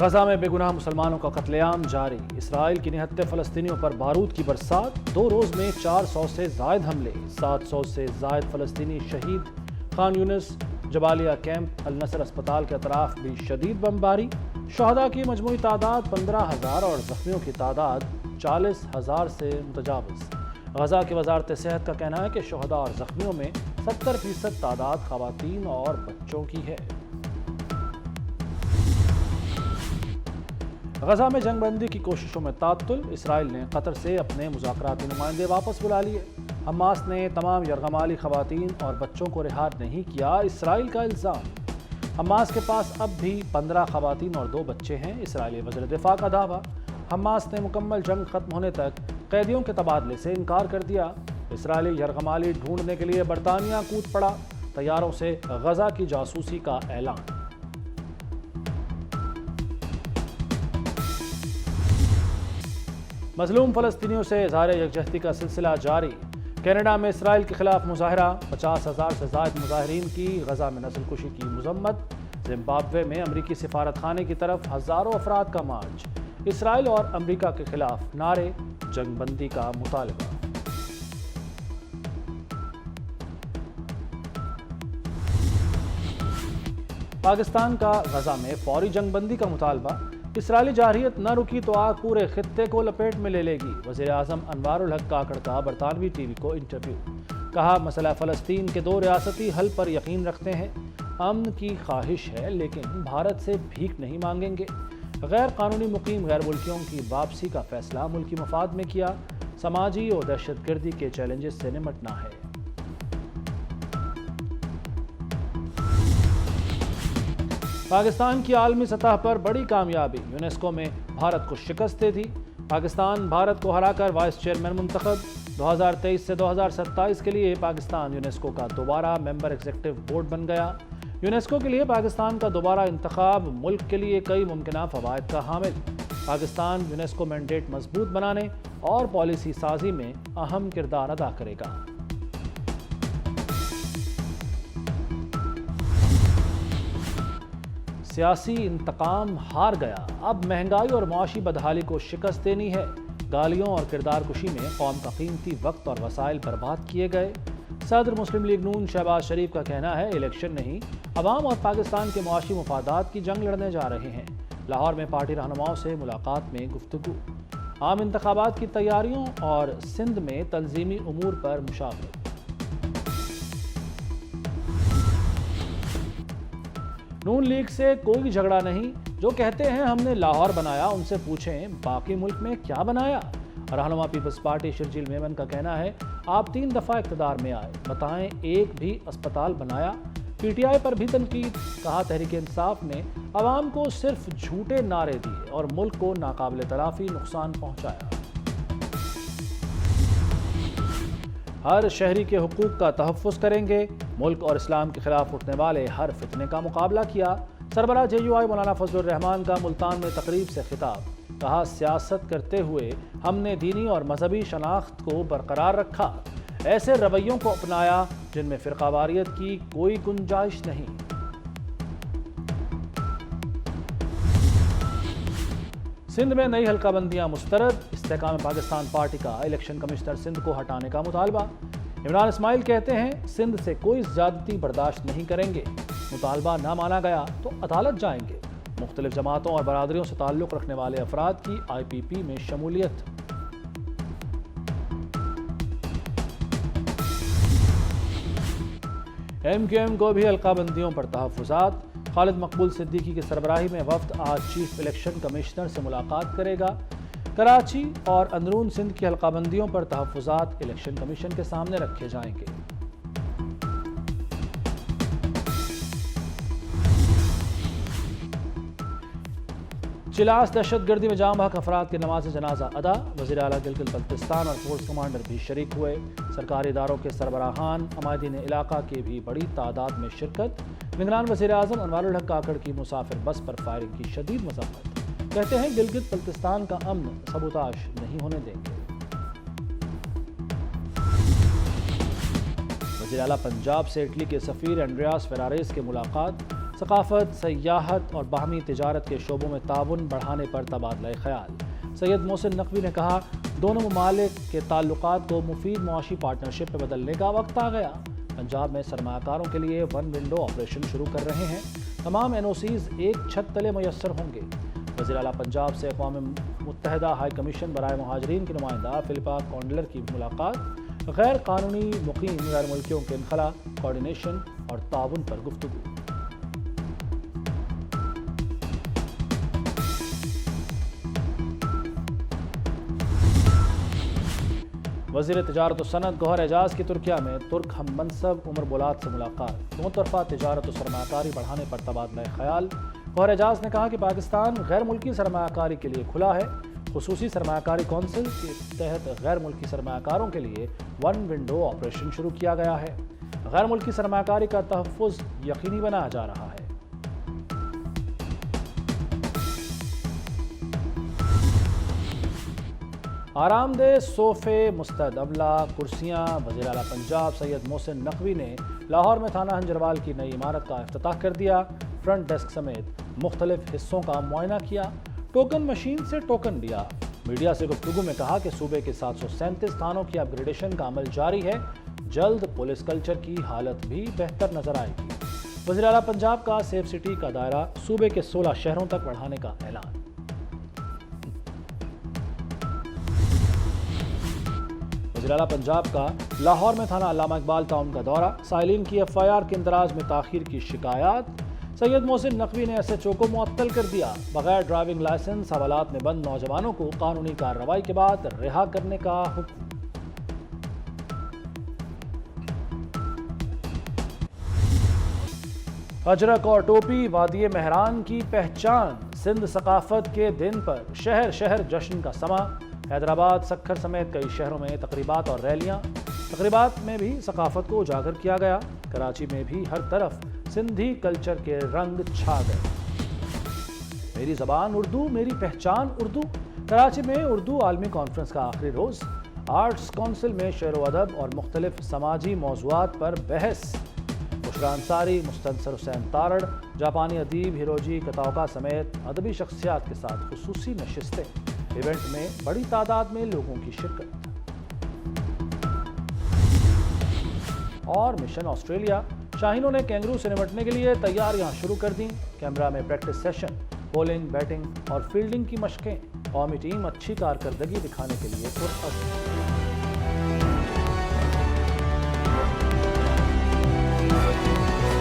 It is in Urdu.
غزہ میں بے گناہ مسلمانوں کا قتل عام جاری، اسرائیل کی نہتے فلسطینیوں پر بارود کی برسات، 2 روز میں 400 سے زائد حملے، 700 سے زائد فلسطینی شہید، خان یونس، جبالیہ کیمپ، النصر اسپتال کے اطراف بھی شدید بمباری، شہداء کی مجموعی تعداد 15,000 اور زخمیوں کی تعداد 40,000 سے متجاوز۔ غزہ کی وزارت صحت کا کہنا ہے کہ شہداء اور زخمیوں میں 70% تعداد خواتین اور بچوں کی ہے۔ غزہ میں جنگ بندی کی کوششوں میں تعطل، اسرائیل نے قطر سے اپنے مذاکراتی نمائندے واپس بلا لیے، حماس نے تمام یرغمالی خواتین اور بچوں کو رہا نہیں کیا، اسرائیل کا الزام۔ حماس کے پاس اب بھی 15 خواتین اور 2 بچے ہیں، اسرائیلی وزیر دفاع کا دعویٰ۔ حماس نے مکمل جنگ ختم ہونے تک قیدیوں کے تبادلے سے انکار کر دیا، اسرائیلی یرغمالی ڈھونڈنے کے لیے برطانیہ کود پڑا، طیاروں سے غزہ کی جاسوسی کا اعلان۔ مظلوم فلسطینیوں سے اظہار یکجہتی کا سلسلہ جاری، کینیڈا میں اسرائیل کے خلاف مظاہرہ، 50,000 سے زائد مظاہرین کی غزہ میں نسل کشی کی مذمت، زمبابوے میں امریکی سفارت خانے کی طرف ہزاروں افراد کا مارچ، اسرائیل اور امریکہ کے خلاف نعرے، جنگ بندی کا مطالبہ۔ پاکستان کا غزہ میں فوری جنگ بندی کا مطالبہ، اسرائیلی جارحیت نہ رکی تو آگ پورے خطے کو لپیٹ میں لے لے گی، وزیر اعظم انوار الحق کاکڑ کا برطانوی ٹی وی کو انٹرویو، کہا مسئلہ فلسطین کے 2 ریاستی حل پر یقین رکھتے ہیں، امن کی خواہش ہے لیکن بھارت سے بھیک نہیں مانگیں گے، غیر قانونی مقیم غیر ملکیوں کی واپسی کا فیصلہ ملکی مفاد میں کیا، سماجی اور دہشت گردی کے چیلنجز سے نمٹنا ہے۔ پاکستان کی عالمی سطح پر بڑی کامیابی، یونیسکو میں بھارت کو شکست دے دی، پاکستان بھارت کو ہرا کر وائس چیئرمین منتخب، 2023 سے 2027 کے لیے پاکستان یونیسکو کا دوبارہ ممبر ایگزیکٹو بورڈ بن گیا، یونیسکو کے لیے پاکستان کا دوبارہ انتخاب ملک کے لیے کئی ممکنہ فوائد کا حامل، پاکستان یونیسکو مینڈیٹ مضبوط بنانے اور پالیسی سازی میں اہم کردار ادا کرے گا۔ سیاسی انتقام ہار گیا، اب مہنگائی اور معاشی بدحالی کو شکست دینی ہے، گالیوں اور کردار کشی میں قوم کا قیمتی وقت اور وسائل برباد کیے گئے، صدر مسلم لیگ نون شہباز شریف کا کہنا ہے الیکشن نہیں، عوام اور پاکستان کے معاشی مفادات کی جنگ لڑنے جا رہے ہیں، لاہور میں پارٹی رہنماؤں سے ملاقات میں گفتگو، عام انتخابات کی تیاریوں اور سندھ میں تنظیمی امور پر مشاورت۔ نون لیگ سے کوئی جھگڑا نہیں، جو کہتے ہیں ہم نے لاہور بنایا ان سے پوچھیں باقی ملک میں کیا بنایا، رہنما پیپلز پارٹی شرجیل میمن کا کہنا ہے آپ 3 دفعہ اقتدار میں آئے، بتائیں ایک بھی اسپتال بنایا، پی ٹی آئی پر بھی تنقید، کہا تحریک انصاف نے عوام کو صرف جھوٹے نعرے دیے اور ملک کو ناقابل تلافی نقصان پہنچایا۔ ہر شہری کے حقوق کا تحفظ کریں گے، ملک اور اسلام کے خلاف اٹھنے والے ہر فتنے کا مقابلہ کیا، سربراہ جے یو آئی مولانا فضل الرحمان کا ملتان میں تقریب سے خطاب، کہا سیاست کرتے ہوئے ہم نے دینی اور مذہبی شناخت کو برقرار رکھا، ایسے رویوں کو اپنایا جن میں فرقہ واریت کی کوئی گنجائش نہیں۔ سندھ میں نئی حلقہ بندیاں مسترد، استحکام پاکستان پارٹی کا الیکشن کمشنر سندھ کو ہٹانے کا مطالبہ، عمران اسماعیل کہتے ہیں سندھ سے کوئی زیادتی برداشت نہیں کریں گے، مطالبہ نہ مانا گیا تو عدالت جائیں گے، مختلف جماعتوں اور برادریوں سے تعلق رکھنے والے افراد کی آئی پی پی میں شمولیت۔ ایم کیو ایم کو بھی حلقہ بندیوں پر تحفظات، خالد مقبول صدیقی کی سربراہی میں وفد آج چیف الیکشن کمشنر سے ملاقات کرے گا، کراچی اور اندرون سندھ کی حلقہ بندیوں پر تحفظات الیکشن کمیشن کے سامنے رکھے جائیں گے۔ چلاس دہشت گردی میں جام بحق افراد کی نماز جنازہ ادا، وزیر اعلیٰ گلگت بلتستان اور فورس کمانڈر بھی شریک ہوئے، سرکاری اداروں کے سربراہان، عمائدین علاقہ کی بھی بڑی تعداد میں شرکت، نگران وزیر اعظم انوار الحق کاکڑ کی مسافر بس پر فائرنگ کی شدید مذمت، کہتے ہیں گلگت بلتستان کا امن سبوتاش نہیں ہونے دیں گے۔ وزیر اعلیٰ پنجاب سے اٹلی کے سفیر انڈریاس فیراریس کی ملاقات، ثقافت، سیاحت اور باہمی تجارت کے شعبوں میں تعاون بڑھانے پر تبادلہ خیال۔ سید محسن نقوی نے کہا، دونوں ممالک کے تعلقات کو مفید معاشی پارٹنرشپ میں بدلنے کا وقت آ گیا۔ پنجاب میں سرمایہ کاروں کے لیے ون ونڈو آپریشن شروع کر رہے ہیں۔ تمام این او سیز ایک چھت تلے میسر ہوں گے۔ وزیر اعلیٰ پنجاب سے اقوام متحدہ ہائی کمیشن برائے مہاجرین کے نمائندہ فلپا کونڈلر کی ملاقات۔ غیر قانونی مقیم غیر ملکیوں کے انخلا، کوارڈینیشن اور تعاون پر گفتگو۔ وزیر تجارت و صنعت گوہر اعجاز کی ترکیہ میں ترک ہم منصب عمر بولات سے ملاقات۔ دو طرفہ تجارت و سرمایہ کاری بڑھانے پر تبادلہ خیال۔ گوہر اعجاز نے کہا کہ پاکستان غیر ملکی سرمایہ کاری کے لیے کھلا ہے۔ خصوصی سرمایہ کاری کونسل کے تحت غیر ملکی سرمایہ کاروں کے لیے ون ونڈو آپریشن شروع کیا گیا ہے۔ غیر ملکی سرمایہ کاری کا تحفظ یقینی بنایا جا رہا ہے۔ آرام دہ صوفے، مستعد عملہ، کرسیاں۔ وزیر اعلیٰ پنجاب سید محسن نقوی نے لاہور میں تھانہ ہنجروال کی نئی عمارت کا افتتاح کر دیا۔ فرنٹ ڈیسک سمیت مختلف حصوں کا معائنہ کیا، ٹوکن مشین سے ٹوکن لیا۔ میڈیا سے گفتگو میں کہا کہ صوبے کے 737 تھانوں کی اپ گریڈیشن کا عمل جاری ہے، جلد پولیس کلچر کی حالت بھی بہتر نظر آئے گی۔ وزیر اعلیٰ پنجاب کا سیف سٹی کا دائرہ صوبے کے 16 شہروں تک بڑھانے کا اعلان۔ وزیر اعلیٰ پنجاب کا لاہور میں تھانہ علامہ اقبال ٹاؤن کا دورہ۔ سائلین کی ایف آئی آر کے اندراج میں تاخیر کی شکایات۔ سید محسن نقوی نے ایس ایچ او کو معطل کر دیا۔ بغیر ڈرائیونگ لائسنس حوالات میں بند نوجوانوں کو قانونی کارروائی کے بعد رہا کرنے کا حکم۔ اجرک اور ٹوپی وادی مہران کی پہچان۔ سندھ ثقافت کے دن پر شہر شہر جشن کا سماں۔ حیدرآباد، سکھر سمیت کئی شہروں میں تقریبات اور ریلیاں۔ تقریبات میں بھی ثقافت کو اجاگر کیا گیا۔ کراچی میں بھی ہر طرف سندھی کلچر کے رنگ چھا گئے۔ میری زبان اردو، میری پہچان اردو۔ کراچی میں اردو عالمی کانفرنس کا آخری روز۔ آرٹس کونسل میں شعر و ادب اور مختلف سماجی موضوعات پر بحث۔ بشریٰ انصاری، مستنصر حسین تارڑ، جاپانی ادیب ہیروجی کتاوکا سمیت ادبی شخصیات کے ساتھ خصوصی نشستیں۔ ایونٹ میں بڑی تعداد میں لوگوں کی شرکت۔ اور مشن آسٹریلیا، شاہینوں نے کینگرو سے نمٹنے کے لیے تیاریاں شروع کر دیں۔ کینبرا میں پریکٹس سیشن، بولنگ، بیٹنگ اور فیلڈنگ کی مشقیں۔ قومی ٹیم اچھی کارکردگی دکھانے کے لیے پرعزم۔